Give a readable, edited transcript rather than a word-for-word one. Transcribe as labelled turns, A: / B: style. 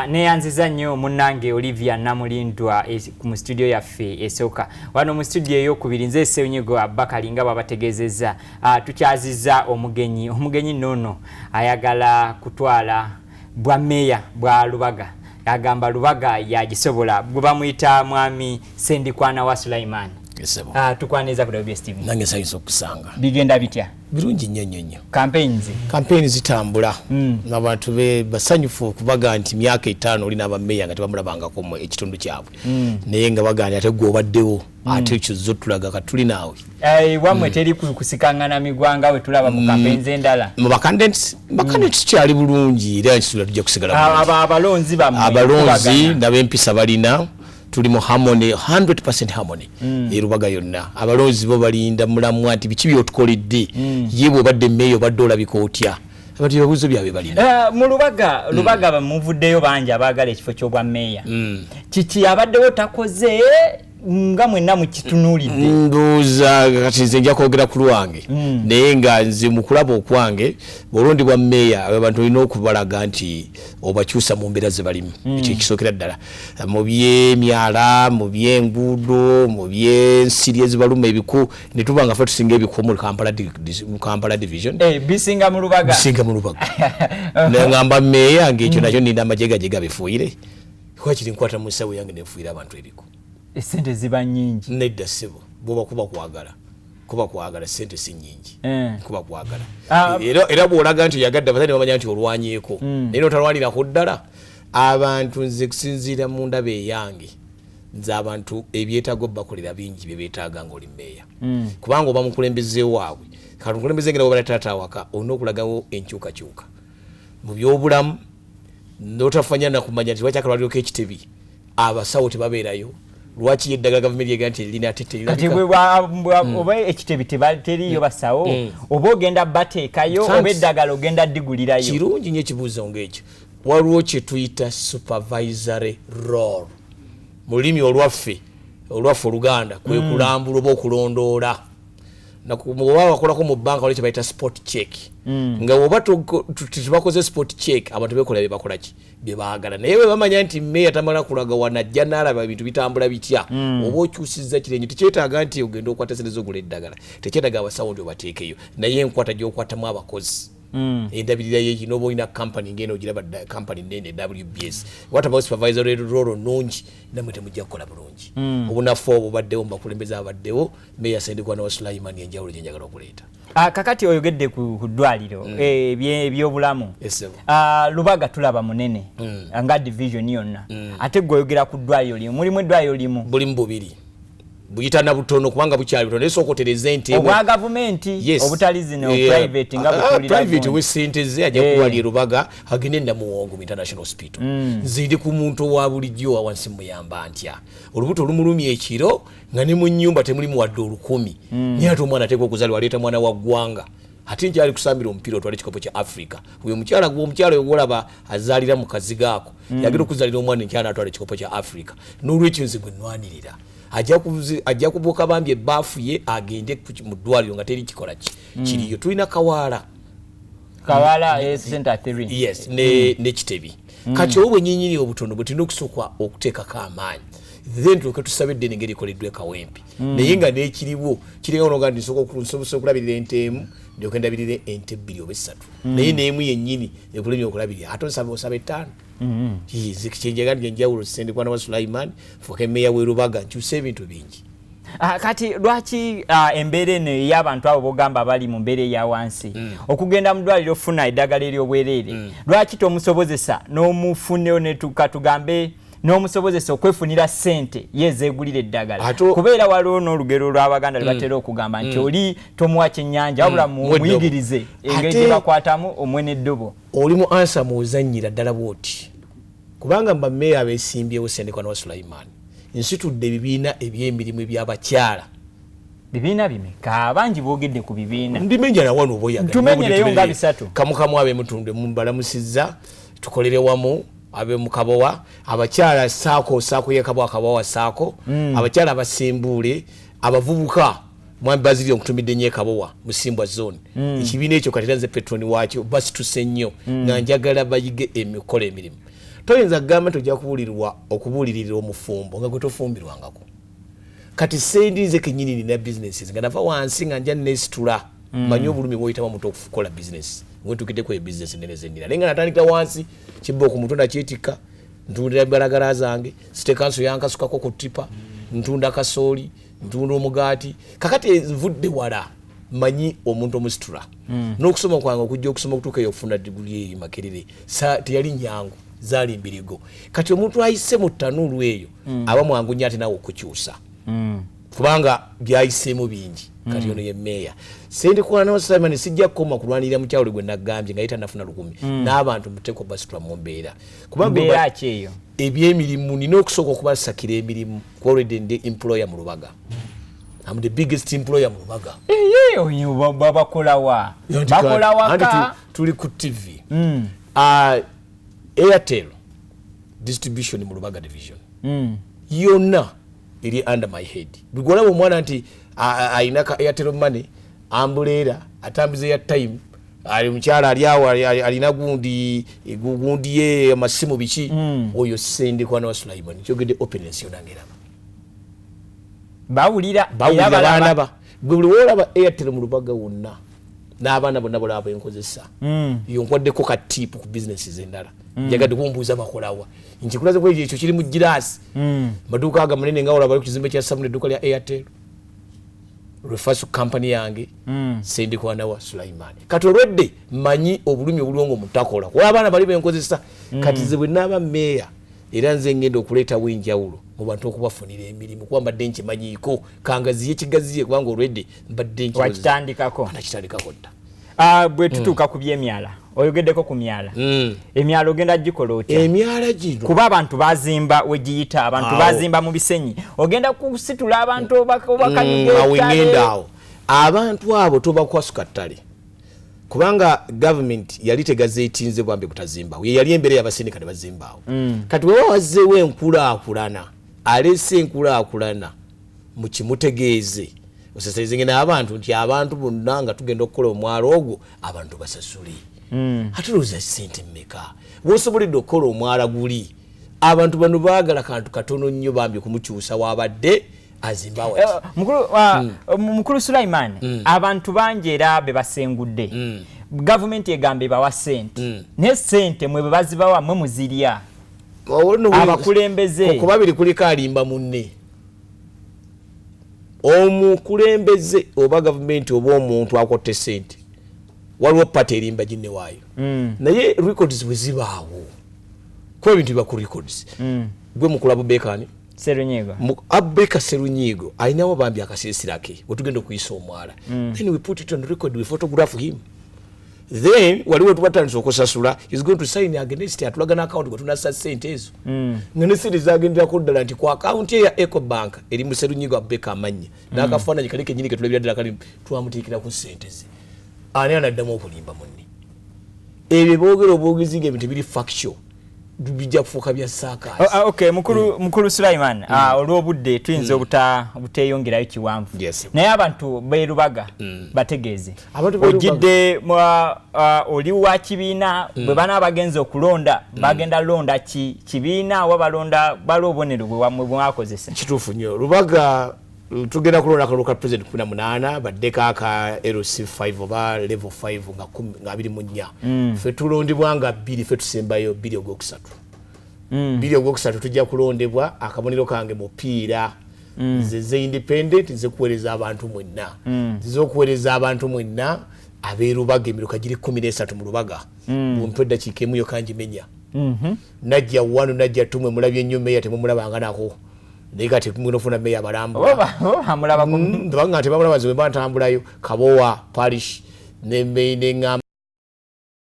A: Neyanziza nnyo munnange Olivia Namulindwa mu studio yaffe esooka. Wano mu studio ey'okubiri nze Sseunyigo Abakali nga babategezezza. Tukyazizza omugenyi nnono ayagala kutwala bwa meya bwa Lubaga. Agamba Lubaga yagisobola bwe bamuyita mwami Sendikwana wa Sulaiman.
B: Yesebo.
A: Tukwaneza ku WBS TV.
B: Nange sayiso kusanga.
A: Bigenda bitya?
B: Birungi nnyo.
A: Campaigns
B: zitambula. N'abantu basanyufu kubaga nti myaka 5 oli n'abameya nga tebamulabangako mu ekitundu kyabwe. Naye nga baganya ate gwe obaddewo ate ekyo tulaga katuli naawe.
A: Wamwe teri kusikangana migwanga we tulaba mu campaigns endala.
B: Mu candidates kyali bulungi era kisula tujja kusigala.
A: Abalonzi bamwe.
B: Abalonzi n'abempisa balina. Tuli mu harmony 100% harmony Lubaga yonna abalonzi bo balinda mulamu ati biki byotukoledde yebo badde meyo badola bikotya abati yabuzo byabe balina
A: mu Lubaga bamuvuddeyo banje abagala ekifo ky'obwa meya kiki abaddewo takoze nga mwenna mu kitunulidde
B: ndoza kati nze nja kwogera ku lwange naye nga nze mu kulaba okwange bolondi bwa meya abantu olina okubalaga nti obakyusa mu mbeera ze balimu ekyo ekisookera ddala mu by'emyala mu by'enguudo mu by'ensiri ezibaluma ebiku ne tuba nga ffe tusinga ebiku mu Kampala division
A: bisinga mu Lubaga
B: ngamba meya ng'ekyo nakyo nina amajega bifuuyire kuba kiri nkwata mu nsawo yange nefuuyira abantu ebiku
A: Sente ziba nyingi.
B: Nedda sebo. Boba kuba kwagala sente si nyingi. Kuba kwagala. Era bw'olaga nti yagadde abazadde bamanya nti olwanyeeko. Naye otalwanira ku ddala. Abantu nze kusinziira mu ndabe yange. Nze abantu ebyetaago bakolera bingi bye beetaaga ng'oli mmeeya. Kubanga oba mukulembeze waabwe. Kati mukulembeze ngera bw'obala taata waka olina okulagawo enkyukakyuka. Mu by'obulamu n'otafanya na kumanya nti lwaki akalwaliro k'ekitebi abasawo tebabeerayo. Lwaki yeddagala gavumenti yeganti lina tete
A: kati oba ekitebi teriyo basawo oba ogenda bateekayo oba eddagala ogenda digulirayo
B: kirungi nnyo ekibuuzo ng'ekyo waliwo kye tuyita supervisory role mu lulimi olwaffe Oluganda kwe kulambula oba okulondoola oba wakolako mu banka waliwo kye bayita spot check nga oba tubakoze spot check abantu bekola bye bakola ki bye baagala naye bwe bamanya nti meya tamala kulaga wanajja n'alaba ebintu bitambula bitya oba okyusizza kirenyi tekyetaaga nti ogenda okwata sente z'ogula eddagala tekyetaaga abasawo nti obateekeyo naye enkwata gy'okwatamu abakozi endabirira yeeki n'oba olina kampani ng'eno ogiraba kampani nene WBS what about supervisory role nungi namwe temujja kukola bulungi obunafu obwo baddewo mubakulembeze abaddewo meya Sendikwana wa Sulaiman enjawulo gye njagala okuleeta
A: kakati oyogedde ku ddwaliro ebyobulamu Lubaga tulaba munene nga division yonna ate gwe oyogera ku ddwaliro limu mulimu eddwaliro limu
B: bulimu bubiri buyitana butono kubanga bukyali butono neso okotereze nti
A: obwa government obutali zino private nga bukulira
B: private we sente ze ajja kuwali Lubaga agende na Muwongo International Hospital zindi ku muntu wa bulijjo wansi muyamba ntya olubuto lumulumye ekiro nga ne mu nyumba temulimu wadde 10 naye ate omwana ateekwa okuzalwa aleeta mwana wa ggwanga ate njali kusambira omupiira otwale ekikopo kya Africa uyo omukyala ogolaba azaalira mu kaziga ako yagenda okuzalira omwana enkyala atwala ekikopo kya Africa n'olwekyo nze gwe nnwanirira ajja kubuuka bambi ebbaafu ye agende mu ddwaliro nga teri kikola kiriyo tulina Kawala
A: center 3
B: yes ne Kitebi kati obwe nyinyiri obutono bwe tulina okusooka okuteekako amaanyi then tusabe engeri ekoleddwa Kawempe naye nga n'ekiriwo kiringa onoga nti nsobola okulabirira ente emu ndyoke ndabirire ente 2 oba 3 naye n'emu yennyini ekulemye okulabirira ate osaba 5 kyenjagala njenjawulo Sendikwana wa Sulaiman fuke meya we Lubaga nkyuse ebintu bingi
A: kati lwaki embeera eno ey'abantu abo bogamba bali mu mbeera eya wansi okugenda mu ddwaliro ofuna eddagala ery'obwereere lwaki tomusobozesa n'omufuneyo ne tugambe n'omusobozesa okwefunira ssente yezeegulira eddagala kubeera waliwo n'olugero lw'Abaganda lwe batera okugamba nti oli tomuwa kyennyanja wabula muyigirize engeri gye bakwatamu omwene eddobo
B: oli mu ansa muuzannyira ddala bw'oti kubanga bameeya abeesimbyewo Sendikwana wa Sulaiman nsitudde ebibiina eby'emirimu eby'abakyala
A: bibiina bimeka abangi boogedde ku bibiina
B: ndimenja nawano oba oyagala
A: tumenyereyo nga 3
B: kamukamu abeemutunde mubalamusizza tukolere wamu abe mukabowa abakyala saako yekabowa saako abakyala abasimbuule abavubuka mwambi baziri okutumidde nnyo Kabowa Musimbwa zone ekibiina ekyo kati nze petroni waakyo basituse nnyo nga njagala bayige emikolo emirimu toyinza kugamba tojja okubuulirira omufumbo nga gwe tofumbirwangako kati sendize kenyini nina businesses nga nava wansi nga nja nesitula manyi obulumi bwoyitamu omuntu okukola business wetukiddeko ebusiness nene zennira naye nga natandika wansi kibba okumutunda kyetikka ntundira ebalagala zange sitekanso yankasukako ku tipa ntunda kasooli ntunda omugaati kakati nvudde wala manyi omuntu omusitula n'okusoma kwange okujja okusoma okutuuka eyo okufuna diguli eyo Makerere teyali nyangu zaali mbirigo kati omuntu ayise mu ttanuulu eyo aba mwangu nnyo ate nawe okukyusa kubanga byayiseemu bingi kati ono ye meeya Sendikwana Simon sijja kukoma kulwanirira mukyalo gwe nagambye nga yita nafuna 10 n'abantu muteko basitula mu mbeera
A: kubanga eyo
B: ebyemirimu nina okusooka okubasakira emirimu already ndi employer mu Lubaga. I'm the biggest employer mu Lubaga.
A: Oyo bakolawa ka
B: tuli ku TV. Airtel distribution mu Lubaga division yonna eri under my head. Bigolabo omwana nti ayinaka Airtel money ambulera atambize ya time ali mkyala ali awo alina gundi ye amasimu biki oyo Sendikwana Sulaiman kyogedde openness yonangeraba
A: bawulira
B: bana ba buli wolaba Airtel mu Lubaga wonna n'abaana bonna bolaba enkozesa yonkwaddeko ka tip ku businesses endala jagadde kumbuuza bakolawa nkikulaze bwe ekyo kiri mu girasi maduuka aga manene nga olaba ku kizimbe kya Samune edduuka lya Airtel refasu company yange Sendikwana Sulaiman kati olwedde manyi obulumi obulongo mutakola kuba abaana bali benkozesa kati ze bwe n'aba meeya era nze ngenda okuleeta wenjawulo mu bantu okubafunira emirimu kuba mbadde nkimanyiiko kangaziye kigaziye kubanga olwedde mbadde
A: wakitandikako
B: dda
A: bwe tutuuka ku by'emyala oyogeddeko ku myala emyala ogenda gikola otya
B: emyala gino
A: kuba abantu bazimba wegiyita abantu bazimba mu bisenyi ogenda kusitula abantu
B: bakanyugendaawo abantu abo tobakwasuka ttale kubanga government yali tegazeetinze bwambe butazimbawo ye yali embere y'abasindika ne bazimbaawo kati wewe wazzeewo enkulaakulana alese enkulaakulana mu kimutegeeze osasalizenga n'abantu nti abantu bonna nga tugenda okukola omwalo ogwo abantu basasule atuluza sente mmeka wosobulidde okukola omwala guli abantu bano baagala kantu katono nnyo bambi kumukyusa waabadde azimbawo
A: mukulu Sulaiman abantu bangi era be basengudde gavumenti egambe bawa sente ne sente mwe bazibawa mwe muzirya abakulembeze
B: kuba biri kuliko alimba munne omukulembeze oba gavumenti oba omuntu akotte sente waliwo pati erimba ginne waayo naye records bwe zibaawo kuba ebintu biba ku records gwe mukulabu bekani
A: Serunyigo
B: Abeka Serunyigo ayinawo bambi akasisira ke otugenda okuyisa omwala then we put it on record, we photograph him, then waliwo tubatandisa okusasula is going to sign against atulaga na account go tunasa sente ezo ngene siri zagendera ko ddala nti ku account ya Ecobank eri mu Serunyigo Abeka amanya nakafaananyi kali kenyini ke tulabira ddala kali twamutikira ku sente ze ani anaddamu okulimba munni ebyo boogero boogezinga ebintu biri factual bijja kufuuka bya saakazi.
A: Okay, mukulu Sulaiman olw'obudde tuyinza obuteyongerayo kiwanvu naye abantu b'e Lubaga bategeeze ojjidde oli wa kibiina bwe bana abagenza okulonda bagenda londa kibiina oba bala obubonero bwe mwakozesa
B: kituufu nnyo Lubaga tugenda kulonda akalulu ka president 18 baddeko aka LC5 oba level 5 nga 24 ffe tulondebwa nga 2 ffe tusembayo 2 ogwokusatu 2 ogwokusatu tujja kulondebwa akabonero kange mupiira nze independent nze kuweereza abantu mwenna nze okuweereza abantu mwenna ab'e Lubaga emiruka giri 13 mu Lubaga bumpe eddakiika emu yo kanjimenya najja 1 najja 2 mulabye nnyo meya temumulabanga nako negati kumwinofuna meya balambula
A: amulaba
B: ndabanga ate bamulaba zwe bantambulayo Kabowa parish ne ngamba